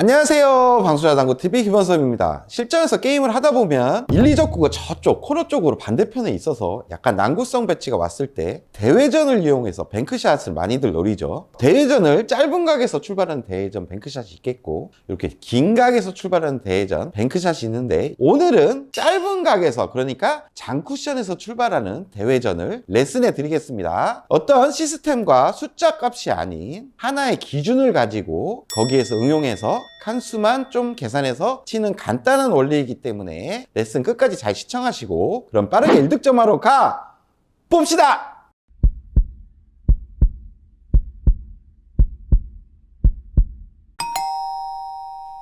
안녕하세요, 방수자당구TV 김원섭입니다. 실전에서 게임을 하다 보면 1, 2적구가 저쪽 코너 쪽으로 반대편에 있어서 약간 난구성 배치가 왔을 때 대회전을 이용해서 뱅크샷을 많이들 노리죠. 대회전을 짧은 각에서 출발하는 대회전 뱅크샷이 있겠고, 이렇게 긴 각에서 출발하는 대회전 뱅크샷이 있는데, 오늘은 짧은 각에서, 그러니까 장쿠션에서 출발하는 대회전을 레슨해 드리겠습니다. 어떤 시스템과 숫자 값이 아닌 하나의 기준을 가지고 거기에서 응용해서 칸수만 좀 계산해서 치는 간단한 원리이기 때문에 레슨 끝까지 잘 시청하시고, 그럼 빠르게 1득점하러 가 봅시다.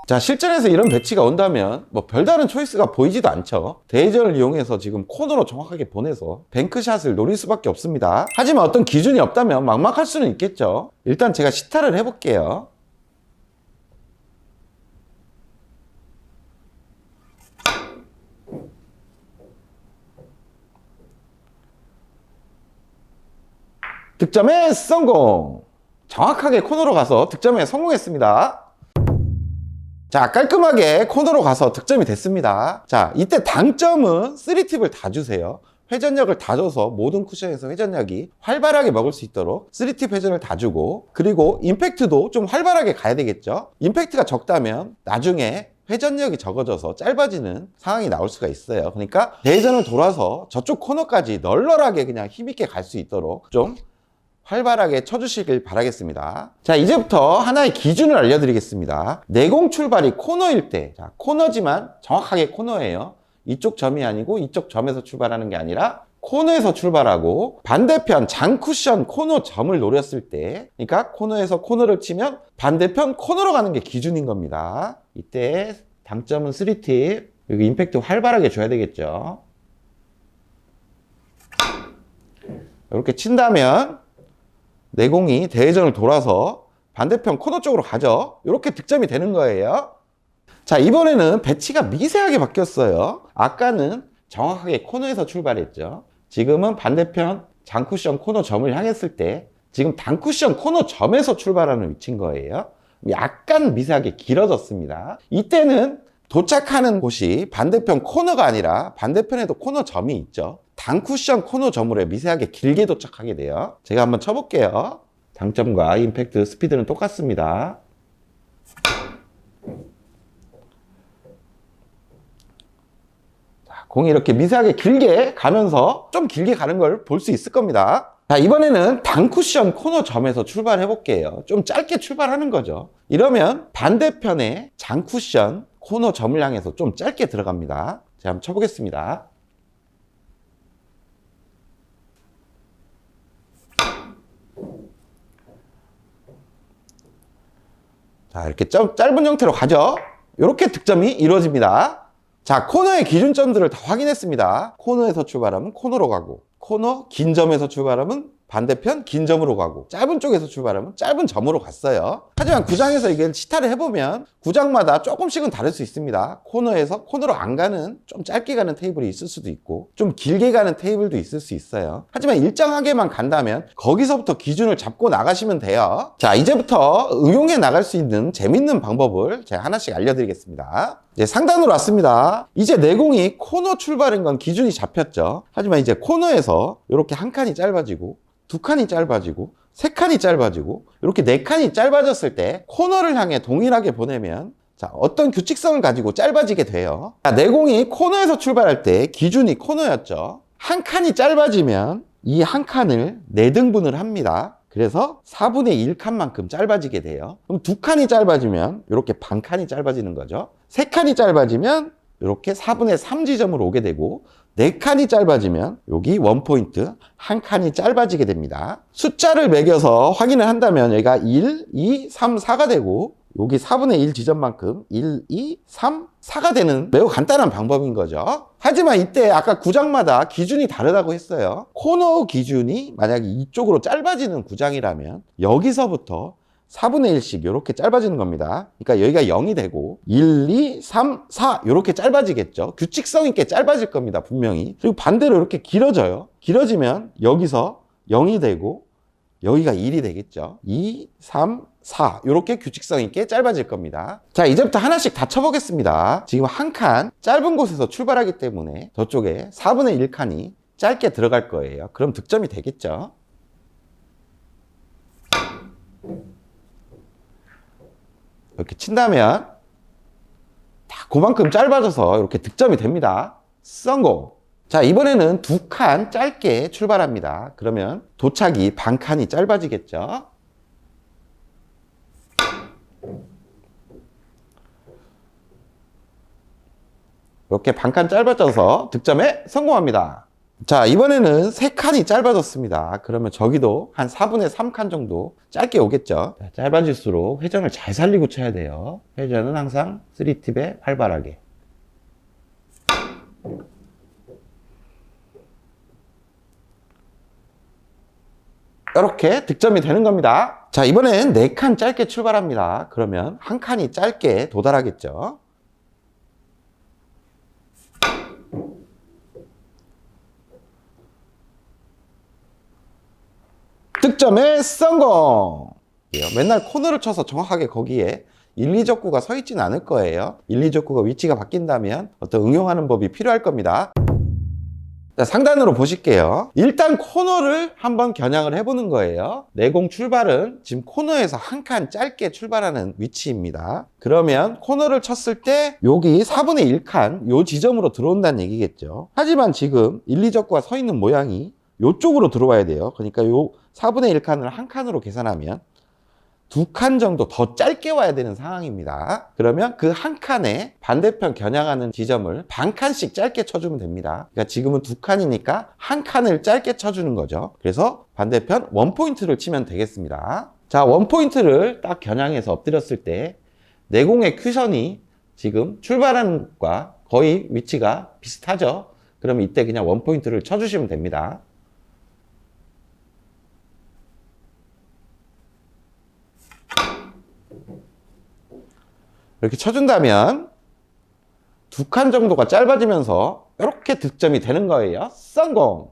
자, 실전에서 이런 배치가 온다면 뭐 별다른 초이스가 보이지도 않죠. 대회전을 이용해서 지금 코너로 정확하게 보내서 뱅크샷을 노릴 수밖에 없습니다. 하지만 어떤 기준이 없다면 막막할 수는 있겠죠. 일단 제가 시타를 해볼게요. 득점에 성공! 정확하게 코너로 가서 득점에 성공했습니다. 자, 깔끔하게 코너로 가서 득점이 됐습니다. 자, 이때 당점은 3팁을 다 주세요. 회전력을 다 줘서 모든 쿠션에서 회전력이 활발하게 먹을 수 있도록 3팁 회전을 다 주고, 그리고 임팩트도 좀 활발하게 가야 되겠죠. 임팩트가 적다면 나중에 회전력이 적어져서 짧아지는 상황이 나올 수가 있어요. 그러니까 대회전을 돌아서 저쪽 코너까지 널널하게 그냥 힘있게 갈 수 있도록 좀 활발하게 쳐주시길 바라겠습니다. 자, 이제부터 하나의 기준을 알려드리겠습니다. 내공 출발이 코너일 때, 자, 코너지만 정확하게 코너예요. 이쪽 점이 아니고 이쪽 점에서 출발하는 게 아니라 코너에서 출발하고, 반대편 장쿠션 코너 점을 노렸을 때, 그러니까 코너에서 코너를 치면 반대편 코너로 가는 게 기준인 겁니다. 이때 당점은 3팁, 여기 임팩트 활발하게 줘야 되겠죠. 이렇게 친다면 내공이 대회전을 돌아서 반대편 코너 쪽으로 가죠. 이렇게 득점이 되는 거예요. 자, 이번에는 배치가 미세하게 바뀌었어요. 아까는 정확하게 코너에서 출발했죠. 지금은 반대편 장쿠션 코너 점을 향했을 때 지금 단쿠션 코너 점에서 출발하는 위치인 거예요. 약간 미세하게 길어졌습니다. 이때는 도착하는 곳이 반대편 코너가 아니라 반대편에도 코너 점이 있죠. 단쿠션 코너 점으로 미세하게 길게 도착하게 돼요. 제가 한번 쳐볼게요. 당점과 임팩트 스피드는 똑같습니다. 자, 공이 이렇게 미세하게 길게 가면서 좀 길게 가는 걸 볼 수 있을 겁니다. 자, 이번에는 단쿠션 코너 점에서 출발해 볼게요. 좀 짧게 출발하는 거죠. 이러면 반대편에 장쿠션 코너 점을 향해서 좀 짧게 들어갑니다. 제가 한번 쳐보겠습니다. 자, 이렇게 짧은 형태로 가죠. 이렇게 득점이 이루어집니다. 자, 코너의 기준점들을 다 확인했습니다. 코너에서 출발하면 코너로 가고, 코너 긴 점에서 출발하면 반대편 긴 점으로 가고, 짧은 쪽에서 출발하면 짧은 점으로 갔어요. 하지만 구장에서 이게 시타를 해보면 구장마다 조금씩은 다를 수 있습니다. 코너에서 코너로 안 가는 좀 짧게 가는 테이블이 있을 수도 있고, 좀 길게 가는 테이블도 있을 수 있어요. 하지만 일정하게만 간다면 거기서부터 기준을 잡고 나가시면 돼요. 자, 이제부터 응용해 나갈 수 있는 재밌는 방법을 제가 하나씩 알려드리겠습니다. 이제 상단으로 왔습니다. 이제 내공이 코너 출발인 건 기준이 잡혔죠. 하지만 이제 코너에서 이렇게 한 칸이 짧아지고, 두 칸이 짧아지고, 세 칸이 짧아지고, 이렇게 네 칸이 짧아졌을 때 코너를 향해 동일하게 보내면, 자, 어떤 규칙성을 가지고 짧아지게 돼요. 자, 내공이 코너에서 출발할 때 기준이 코너였죠. 한 칸이 짧아지면 이 한 칸을 4등분을 합니다. 그래서 4분의 1칸만큼 짧아지게 돼요. 그럼 두 칸이 짧아지면 이렇게 반 칸이 짧아지는 거죠. 세 칸이 짧아지면 이렇게 4분의 3 지점으로 오게 되고, 4칸이 짧아지면 여기 원포인트 한 칸이 짧아지게 됩니다. 숫자를 매겨서 확인을 한다면 여기가 1, 2, 3, 4가 되고, 여기 4분의 1 지점만큼 1, 2, 3, 4가 되는 매우 간단한 방법인 거죠. 하지만 이때 아까 구장마다 기준이 다르다고 했어요. 코너 기준이 만약에 이쪽으로 짧아지는 구장이라면 여기서부터 4분의 1씩 이렇게 짧아지는 겁니다. 그러니까 여기가 0이 되고 1, 2, 3, 4 이렇게 짧아지겠죠. 규칙성 있게 짧아질 겁니다, 분명히. 그리고 반대로 이렇게 길어져요. 길어지면 여기서 0이 되고 여기가 1이 되겠죠. 2, 3, 4 이렇게 규칙성 있게 짧아질 겁니다. 자, 이제부터 하나씩 다 쳐보겠습니다. 지금 한 칸 짧은 곳에서 출발하기 때문에 저쪽에 4분의 1칸이 짧게 들어갈 거예요. 그럼 득점이 되겠죠. 이렇게 친다면 다 그만큼 짧아져서 이렇게 득점이 됩니다. 성공! 자, 이번에는 2칸 짧게 출발합니다. 그러면 도착이 반 칸이 짧아지겠죠. 이렇게 반 칸 짧아져서 득점에 성공합니다. 자, 이번에는 3칸이 짧아졌습니다. 그러면 저기도 한 4분의 3칸 정도 짧게 오겠죠. 자, 짧아질수록 회전을 잘 살리고 쳐야 돼요. 회전은 항상 3팁에 활발하게. 이렇게 득점이 되는 겁니다. 자, 이번엔 4칸 짧게 출발합니다. 그러면 한 칸이 짧게 도달하겠죠. 득점의 성공! 맨날 코너를 쳐서 정확하게 거기에 1, 2적구가 서 있지는 않을 거예요. 1, 2적구가 위치가 바뀐다면 어떤 응용하는 법이 필요할 겁니다. 자, 상단으로 보실게요. 일단 코너를 한번 겨냥을 해보는 거예요. 내공 출발은 지금 코너에서 한 칸 짧게 출발하는 위치입니다. 그러면 코너를 쳤을 때 여기 4분의 1칸 요 지점으로 들어온다는 얘기겠죠. 하지만 지금 1, 2적구가 서 있는 모양이 요쪽으로 들어와야 돼요. 그러니까 요 4분의 1칸을 한 칸으로 계산하면 2칸 정도 더 짧게 와야 되는 상황입니다. 그러면 그 한 칸에 반대편 겨냥하는 지점을 반 칸씩 짧게 쳐주면 됩니다. 그러니까 지금은 2칸이니까 한 칸을 짧게 쳐주는 거죠. 그래서 반대편 원포인트를 치면 되겠습니다. 자, 원포인트를 딱 겨냥해서 엎드렸을 때 내공의 큐션이 지금 출발하는 것과 거의 위치가 비슷하죠. 그러면 이때 그냥 원포인트를 쳐주시면 됩니다. 이렇게 쳐준다면 2칸 정도가 짧아지면서 이렇게 득점이 되는 거예요. 성공!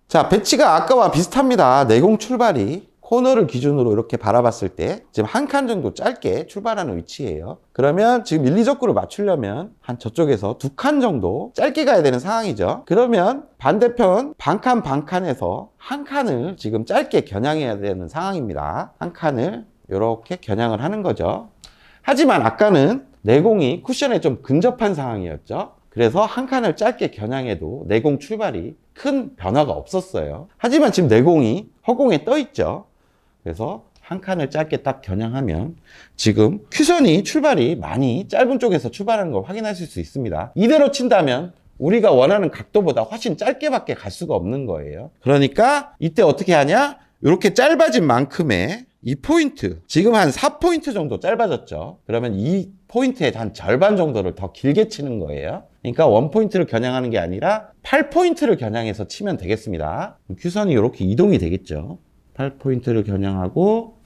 자, 배치가 아까와 비슷합니다. 내공 출발이 코너를 기준으로 이렇게 바라봤을 때 지금 한 칸 정도 짧게 출발하는 위치예요. 그러면 지금 1, 2적구를 맞추려면 한 저쪽에서 2칸 정도 짧게 가야 되는 상황이죠. 그러면 반대편 반칸에서 한 칸을 지금 짧게 겨냥해야 되는 상황입니다. 한 칸을 이렇게 겨냥을 하는 거죠. 하지만 아까는 내공이 쿠션에 좀 근접한 상황이었죠. 그래서 한 칸을 짧게 겨냥해도 내공 출발이 큰 변화가 없었어요. 하지만 지금 내공이 허공에 떠 있죠. 그래서 한 칸을 짧게 딱 겨냥하면 지금 큐션이 출발이 많이 짧은 쪽에서 출발하는 걸 확인하실 수 있습니다. 이대로 친다면 우리가 원하는 각도보다 훨씬 짧게밖에 갈 수가 없는 거예요. 그러니까 이때 어떻게 하냐? 이렇게 짧아진 만큼의 이 포인트, 지금 한 4포인트 정도 짧아졌죠. 그러면 이 포인트의 한 절반 정도를 더 길게 치는 거예요. 그러니까 원포인트를 겨냥하는 게 아니라 8포인트를 겨냥해서 치면 되겠습니다. 큐선이 이렇게 이동이 되겠죠. 8포인트를 겨냥하고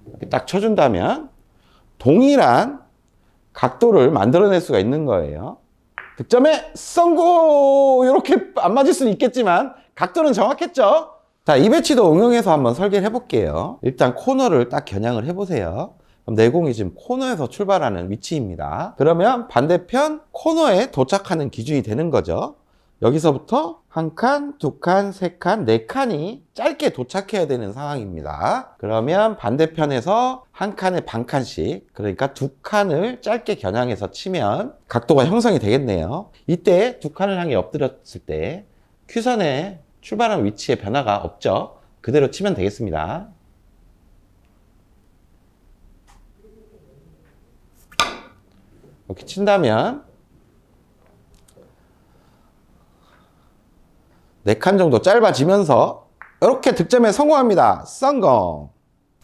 이렇게 딱 쳐준다면 동일한 각도를 만들어낼 수가 있는 거예요. 득점에 성공! 이렇게 안 맞을 수는 있겠지만 각도는 정확했죠. 자, 이 배치도 응용해서 한번 설계를 해볼게요. 일단 코너를 딱 겨냥을 해보세요. 그럼 내공이 지금 코너에서 출발하는 위치입니다. 그러면 반대편 코너에 도착하는 기준이 되는 거죠. 여기서부터 한 칸, 2칸, 3칸, 4칸이 짧게 도착해야 되는 상황입니다. 그러면 반대편에서 한 칸에 반 칸씩, 그러니까 2칸을 짧게 겨냥해서 치면 각도가 형성이 되겠네요. 이때 2칸을 향해 엎드렸을 때 큐선의 출발하는 위치에 변화가 없죠. 그대로 치면 되겠습니다. 이렇게 친다면 4칸 정도 짧아지면서 이렇게 득점에 성공합니다. 성공!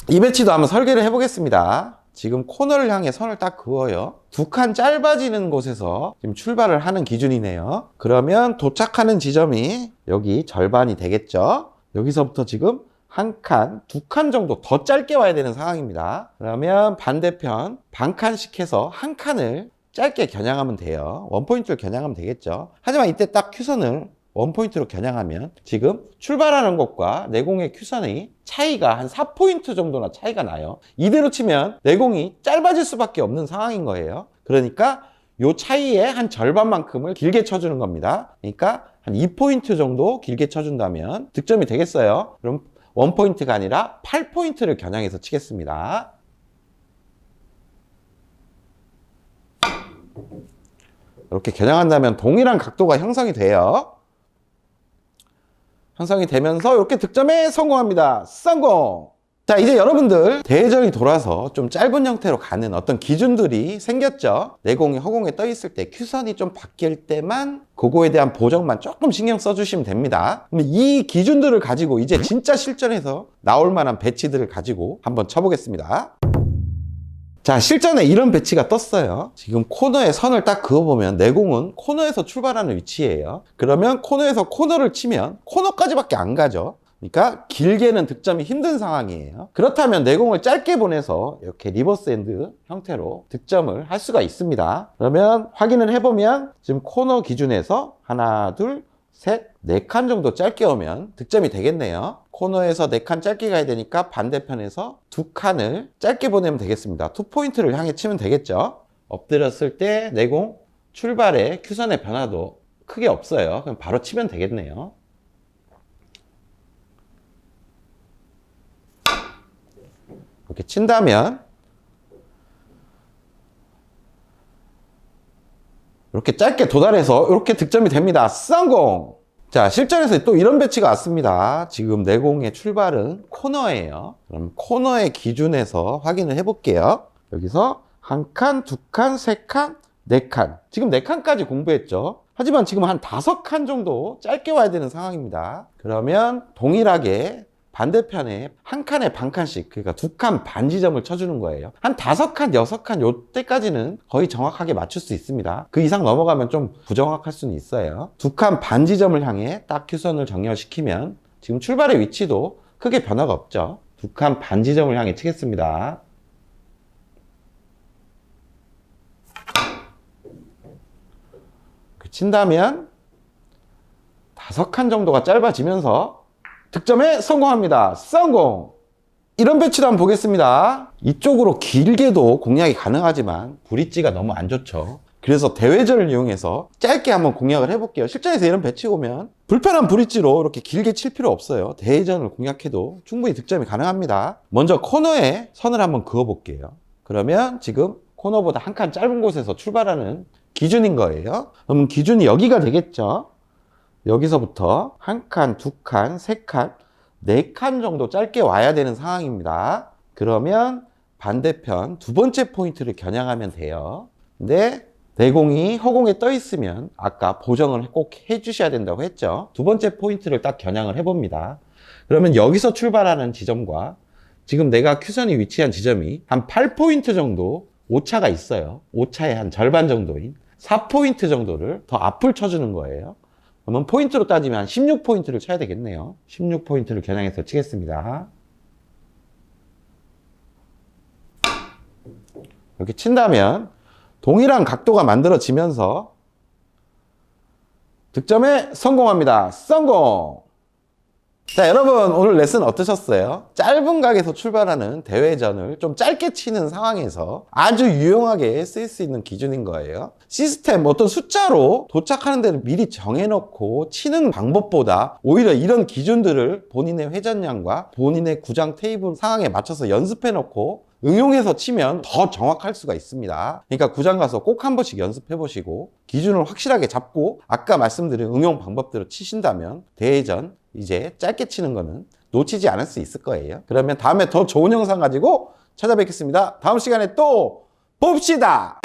이 배치도 한번 설계를 해보겠습니다. 지금 코너를 향해 선을 딱 그어요. 2칸 짧아지는 곳에서 지금 출발을 하는 기준이네요. 그러면 도착하는 지점이 여기 절반이 되겠죠. 여기서부터 지금 한 칸, 2칸 정도 더 짧게 와야 되는 상황입니다. 그러면 반대편 반 칸씩 해서 한 칸을 짧게 겨냥하면 돼요. 원포인트를 겨냥하면 되겠죠. 하지만 이때 딱 큐선을 원포인트로 겨냥하면 지금 출발하는 것과 내공의 큐선의 차이가 한 4포인트 정도나 차이가 나요. 이대로 치면 내공이 짧아질 수밖에 없는 상황인 거예요. 그러니까 이 차이의 한 절반만큼을 길게 쳐주는 겁니다. 그러니까 한 2포인트 정도 길게 쳐준다면 득점이 되겠어요. 그럼 원포인트가 아니라 8포인트를 겨냥해서 치겠습니다. 이렇게 겨냥한다면 동일한 각도가 형성이 돼요. 형성이 되면서 이렇게 득점에 성공합니다. 성공! 자, 이제 여러분들 대회전이 돌아서 좀 짧은 형태로 가는 어떤 기준들이 생겼죠. 내공이 허공에 떠 있을 때 큐선이 좀 바뀔 때만 그거에 대한 보정만 조금 신경 써주시면 됩니다. 그럼 이 기준들을 가지고 이제 진짜 실전에서 나올 만한 배치들을 가지고 한번 쳐보겠습니다. 자, 실전에 이런 배치가 떴어요. 지금 코너에 선을 딱 그어보면 내공은 코너에서 출발하는 위치예요. 그러면 코너에서 코너를 치면 코너까지밖에 안 가죠. 그러니까 길게는 득점이 힘든 상황이에요. 그렇다면 내공을 짧게 보내서 이렇게 리버스 핸드 형태로 득점을 할 수가 있습니다. 그러면 확인을 해보면 지금 코너 기준에서 하나, 둘, 셋, 4칸 정도 짧게 오면 득점이 되겠네요. 코너에서 4칸 짧게 가야 되니까 반대편에서 2칸을 짧게 보내면 되겠습니다. 2포인트를 향해 치면 되겠죠. 엎드렸을 때 내공 출발에 큐선의 변화도 크게 없어요. 그럼 바로 치면 되겠네요. 이렇게 친다면 이렇게 짧게 도달해서 이렇게 득점이 됩니다. 성공! 자, 실전에서 또 이런 배치가 왔습니다. 지금 내공의 출발은 코너예요. 그럼 코너의 기준에서 확인을 해볼게요. 여기서 한 칸, 2칸, 3칸, 4칸. 지금 4칸까지 공부했죠. 하지만 지금 한 5칸 정도 짧게 와야 되는 상황입니다. 그러면 동일하게 반대편에 한 칸에 반 칸씩, 그러니까 2칸 반 지점을 쳐주는 거예요. 한 5칸, 6칸 요때까지는 거의 정확하게 맞출 수 있습니다. 그 이상 넘어가면 좀 부정확할 수는 있어요. 2칸 반 지점을 향해 딱 큐선을 정렬시키면 지금 출발의 위치도 크게 변화가 없죠. 2칸 반 지점을 향해 치겠습니다. 친다면 5칸 정도가 짧아지면서 득점에 성공합니다. 성공! 이런 배치도 한번 보겠습니다. 이쪽으로 길게도 공략이 가능하지만 브릿지가 너무 안 좋죠. 그래서 대회전을 이용해서 짧게 한번 공략을 해볼게요. 실전에서 이런 배치 오면 불편한 브릿지로 이렇게 길게 칠 필요 없어요. 대회전을 공략해도 충분히 득점이 가능합니다. 먼저 코너에 선을 한번 그어볼게요. 그러면 지금 코너보다 한 칸 짧은 곳에서 출발하는 기준인 거예요. 그럼 기준이 여기가 되겠죠. 여기서부터 한 칸, 2칸, 3칸, 4칸 정도 짧게 와야 되는 상황입니다. 그러면 반대편 두 번째 포인트를 겨냥하면 돼요. 근데 내공이 허공에 떠 있으면 아까 보정을 꼭 해주셔야 된다고 했죠. 두 번째 포인트를 딱 겨냥을 해봅니다. 그러면 여기서 출발하는 지점과 지금 내가 큐선이 위치한 지점이 한 8포인트 정도 오차가 있어요. 오차의 한 절반 정도인 4포인트 정도를 더 앞을 쳐주는 거예요. 그러면 포인트로 따지면 한 16포인트를 쳐야 되겠네요. 16포인트를 겨냥해서 치겠습니다. 이렇게 친다면 동일한 각도가 만들어지면서 득점에 성공합니다. 성공! 자, 여러분 오늘 레슨 어떠셨어요? 짧은 각에서 출발하는 대회전을 좀 짧게 치는 상황에서 아주 유용하게 쓸 수 있는 기준인 거예요. 시스템 어떤 숫자로 도착하는 데를 미리 정해놓고 치는 방법보다 오히려 이런 기준들을 본인의 회전량과 본인의 구장 테이블 상황에 맞춰서 연습해놓고 응용해서 치면 더 정확할 수가 있습니다. 그러니까 구장 가서 꼭 한 번씩 연습해 보시고 기준을 확실하게 잡고 아까 말씀드린 응용 방법대로 치신다면 대회전 이제 짧게 치는 거는 놓치지 않을 수 있을 거예요. 그러면 다음에 더 좋은 영상 가지고 찾아뵙겠습니다. 다음 시간에 또 봅시다.